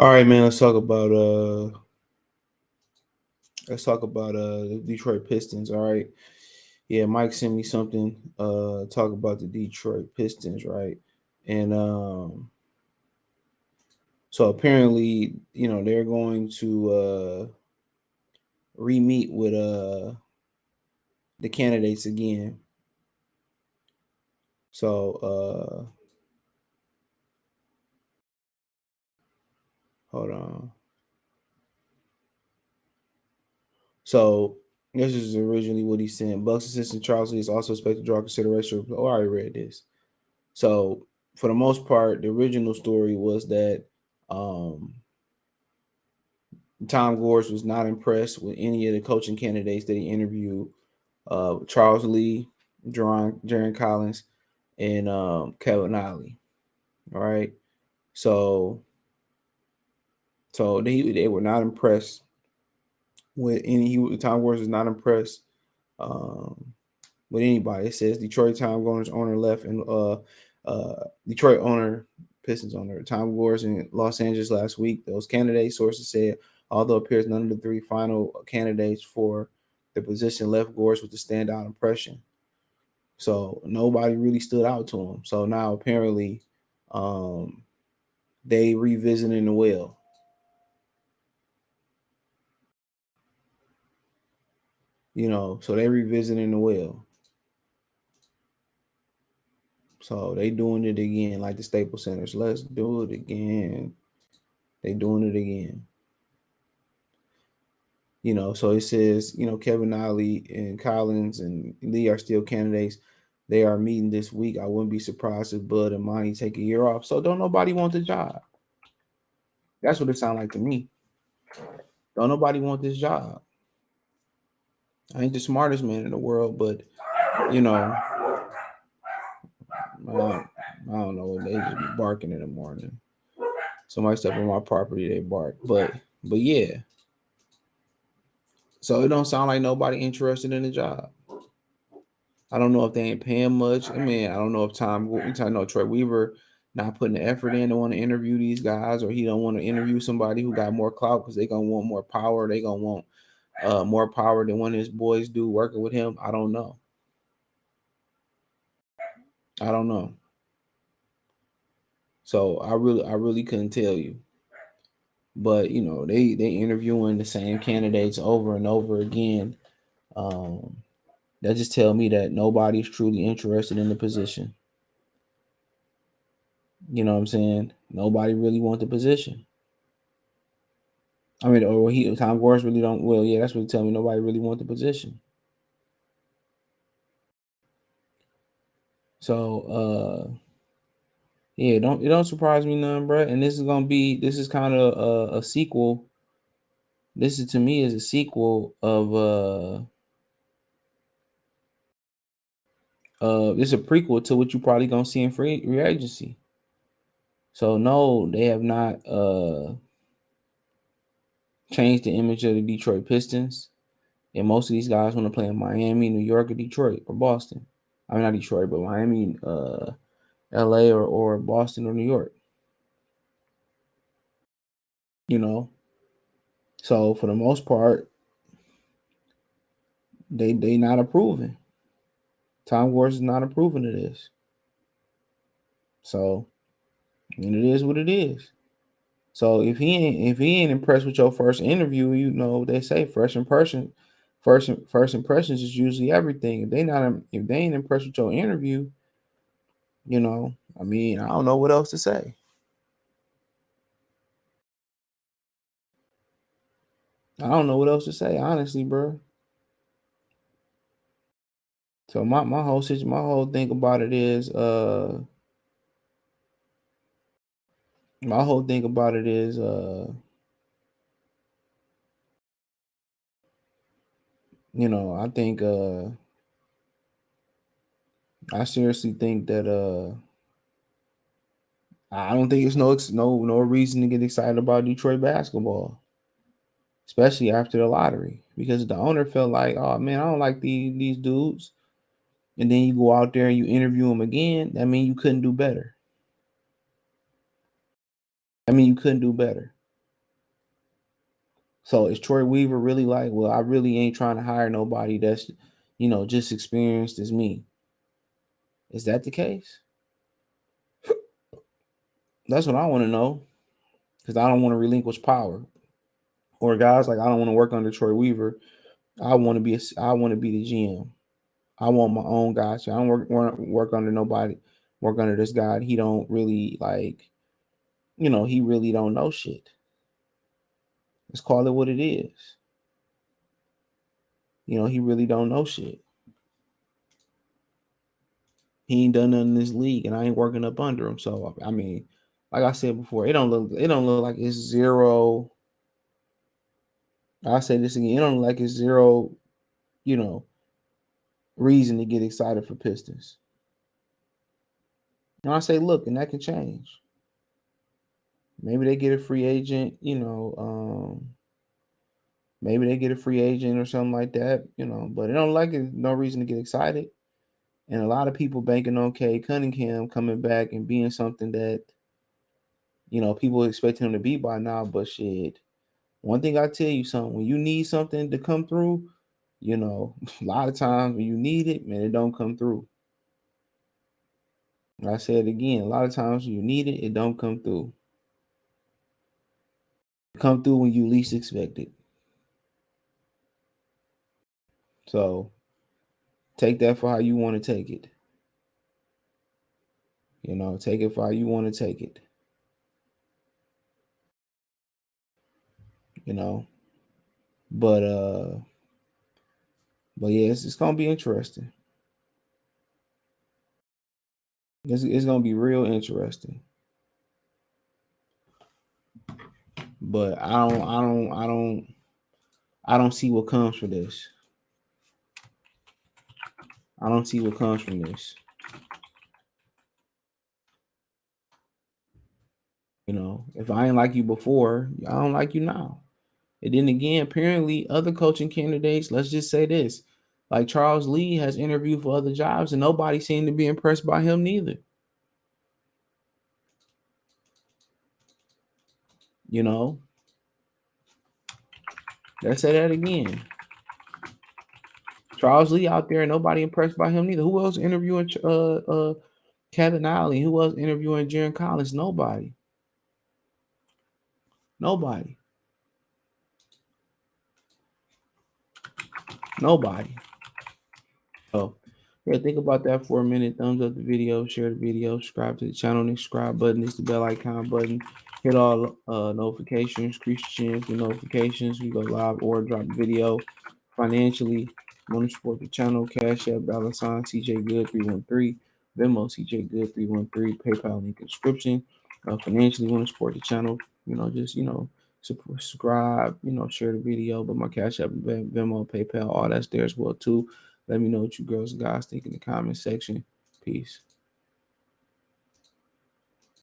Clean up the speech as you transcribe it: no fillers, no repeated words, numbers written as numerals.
All right, man. Let's talk about the Detroit Pistons. All right. Yeah, Mike sent me something. Talk about the Detroit Pistons, right? And so apparently, they're going to re-meet with the candidates again. So hold on. So this is originally what he said. Bucks assistant Charles Lee is also expected to draw consideration. Oh, I already read this. So for the most part, the original story was that um, Tom Gores was not impressed with any of the coaching candidates that he interviewed. Charles Lee, Jarron Collins, and Kevin Ollie. All right, so they were not impressed with any. Tom Gores was not impressed um, with anybody. It says Detroit Time Warner's owner left, and Detroit owner, Pistons owner, Tom Gores in Los Angeles last week. Those candidates, sources said, although it appears none of the three final candidates for the position left Gores with the standout impression. So nobody really stood out to him. So now apparently, um, they revisiting the well. So they revisiting the well. So they doing it again, like the Staples Centers. Let's do it again. They doing it again. So it says, Kevin Ollie and Collins and Lee are still candidates. They are meeting this week. I wouldn't be surprised if Bud and Monty take a year off. So don't nobody want the job. That's what it sounds like to me. Don't nobody want this job. I ain't the smartest man in the world, but you know, I don't know. They just be barking in the morning. Somebody step on my property, they bark. But yeah. So it don't sound like nobody interested in the job. I don't know if they ain't paying much. I mean, I don't know if I know Troy Weaver not putting the effort in to want to interview these guys, or he don't want to interview somebody who got more clout because they gonna want more power. They gonna want more power than one of his boys do working with him. I don't know. I don't know. So I really couldn't tell you. But they interviewing the same candidates over and over again. Um, that just tell me that nobody's truly interested in the position. You know what I'm saying? Nobody really want the position. I mean, or Tom Gores really don't. Well, yeah, that's what he tell me. Nobody really want the position. So, yeah, it don't surprise me none, bro. And this is kind of a sequel. This is to me is a sequel of this is a prequel to what you probably gonna see in free agency. So no, they have not changed the image of the Detroit Pistons. And most of these guys want to play in Miami, New York, or Detroit, or Boston. I mean not Detroit, but Miami, LA, or Boston or New York. You know. So for the most part, they not approving. Tom Gores is not approving of this. So and it is what it is. So if he ain't impressed with your first interview, they say first impressions is usually everything. If they ain't impressed with your interview, I mean, I don't know what else to say. I don't know what else to say, honestly, bro. So my whole thing about it is my whole thing about it is I think I seriously think that I don't think it's no reason to get excited about Detroit basketball, especially after the lottery, because the owner felt like, oh man, I don't like these dudes, and then you go out there and you interview them again. That means you couldn't do better. I mean, you couldn't do better. So is Troy Weaver really like, well, I really ain't trying to hire nobody that's, just experienced as me? Is that the case? That's what I want to know, because I don't want to relinquish power. Or guys like, I don't want to work under Troy Weaver. I want to be I want to be the GM. I want my own guys. I don't work under nobody. Work under this guy. He don't really like, he really don't know shit. Let's call it what it is. He really don't know shit. He ain't done nothing in this league, and I ain't working up under him. So I mean, like I said before, it don't look like it's zero. I say this again, it don't look like it's zero, you know, reason to get excited for Pistons. And I say, look, and that can change. Maybe they get a free agent, maybe they get a free agent or something like that, but it don't like it, no reason to get excited. And a lot of people banking on Cade Cunningham coming back and being something that, people expect him to be by now. But shit, one thing I tell you something, when you need something to come through, a lot of times when you need it, man, it don't come through. I said it again, a lot of times when you need it, it don't come through. Come through when you least expect it. So take that for how you want to take it. Take it for how you want to take it. You know. But yeah, it's gonna be interesting. It's gonna be real interesting. But I don't see what comes from this. I don't see what comes from this. If I ain't like you before, I don't like you now. And then again, apparently other coaching candidates, let's just say this, like Charles Lee has interviewed for other jobs and nobody seemed to be impressed by him neither. Let's say that again. Charles Lee out there and nobody impressed by him neither. Who else interviewing Kevin Ollie? Who else interviewing Jarron Collins? Nobody. Nobody. Nobody. So yeah, think about that for a minute. Thumbs up the video, share the video, subscribe to the channel. The subscribe button is the bell icon button. Hit all notifications, increase your chance with notifications. We go live or drop a video. Financially, want to support the channel, Cash App, $ CJ Good 313, Venmo CJ Good 313, PayPal link in description. Financially, want to support the channel, just subscribe, share the video. But my Cash App, Venmo, PayPal, all that's there as well too. Let me know what you girls and guys think in the comment section. Peace.